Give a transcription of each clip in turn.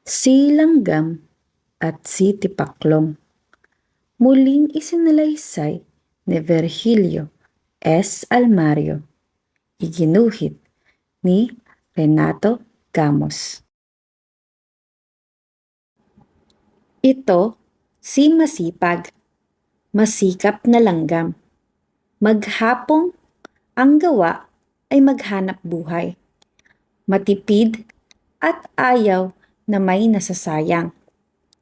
Si Langgam at si Tipaklong muling isinalaysay ni Virgilio S. Almario, iginuhit ni Renato Gamos. Ito si masipag, masikap na langgam. Maghapong ang gawa ay maghanap buhay. Matipid at ayaw na may nasasayang.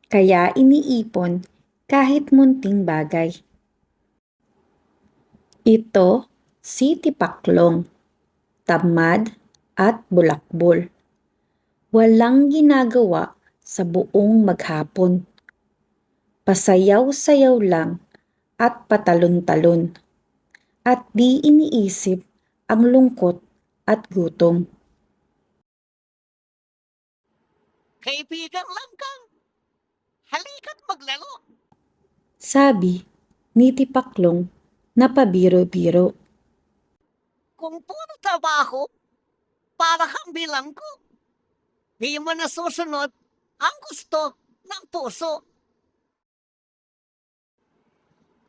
Kaya iniipon kahit munting bagay. Ito si Tipaklong, tamad at bulakbol. Walang ginagawa sa buong maghapon. Pasayaw-sayaw lang at patalon-talon. At di iniisip ang lungkot at gutom. Kaibigang Langgam, halika't maglaro. Sabi ni Tipaklong na pabiro-biro. Kung puro trabaho, para kang bilanggo. Di mo nasusunod ang gusto ng puso.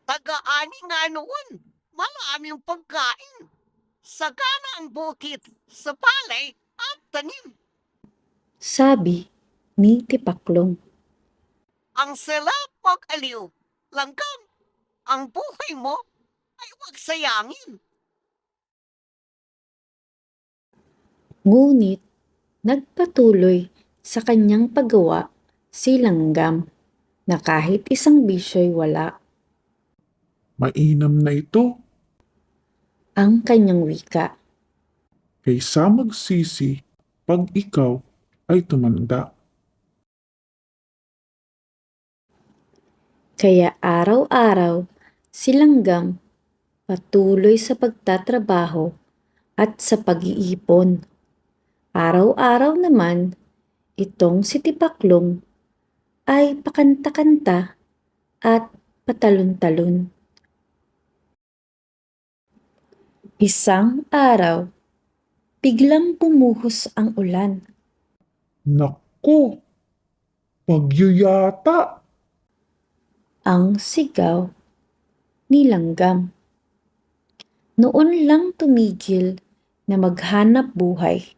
Taga-ani nga noon, maraming pagkain. Sagana ang bukit sa palay at tanim. Sabi ni Tipaklong. Ang sarap mag-aliw. Langgam, ang buhay mo ay huwag sayangin. Ngunit nagpatuloy sa kanyang paggawa si Langgam na kahit isang bisyo'y wala. Mainam na ito Ang kanyang wika. kaysa magsisi pag ikaw ay tumanda. Kaya araw-araw si Langgam patuloy sa pagtatrabaho at sa pag-iipon. Araw-araw naman itong si Tipaklong ay pakanta-kanta at patalon-talon. Isang araw, biglang bumuhos ang ulan. Naku! Bagyo yata! Ang sigaw ni Langgam. Noon lang tumigil na maghanap buhay,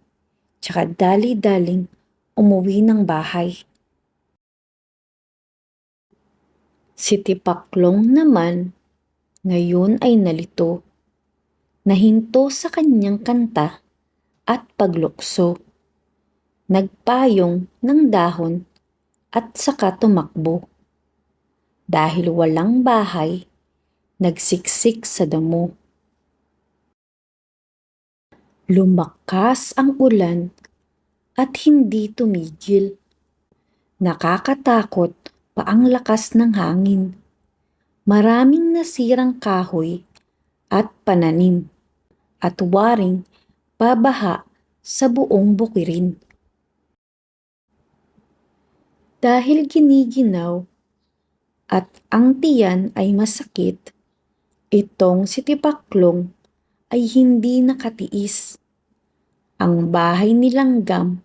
tsaka dali-daling umuwi ng bahay. Si Tipaklong naman ngayon ay nalito, nahinto sa kanyang kanta at paglukso. Nagpayong ng dahon at saka tumakbo. Dahil walang bahay, nagsiksik sa damo. Lumakas ang ulan at hindi tumigil. Nakakatakot pa ang lakas ng hangin. Maraming nasirang kahoy at pananim at waring pabaha sa buong bukirin. Dahil giniginaw at ang tiyan ay masakit, itong si Tipaklong ay hindi nakatiis. Ang bahay ni Langgam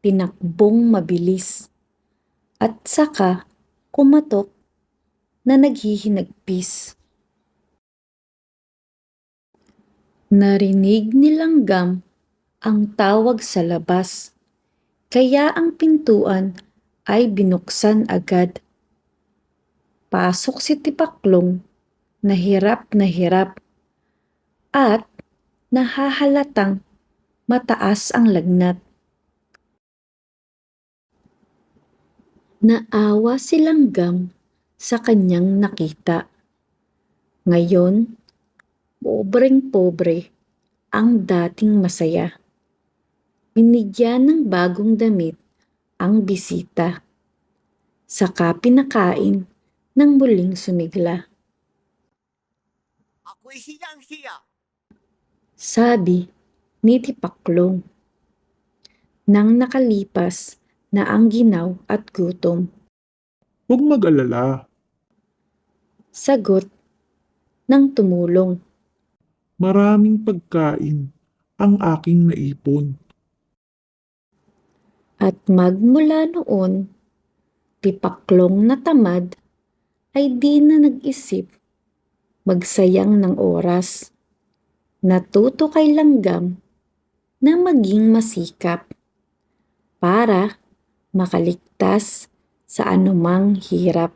tinakbong mabilis at saka kumatok na naghihinagpis. Narinig ni Langgam ang tawag sa labas, kaya ang pintuan ay binuksan agad. Pasok si Tipaklong na hirap at nahahalatang mataas ang lagnat. Naawa si Langgam sa kanyang nakita. Ngayon, pobreng-pobre ang dating masaya. Binigyan ng bagong damit ang bisita. Saka pinakain ng muling sumigla. Ako'y hiyang-hiya. Sabi ni Tipaklong. Nang nakalipas na ang ginaw at gutom. Huwag mag-alala, Sagot ng tumulong. maraming pagkain ang aking naipon. At magmula noon, Tipaklong na tamad ay di na nag-isip magsayang ng oras. Natuto kay Langgam na maging masikap para makaligtas sa anumang hirap.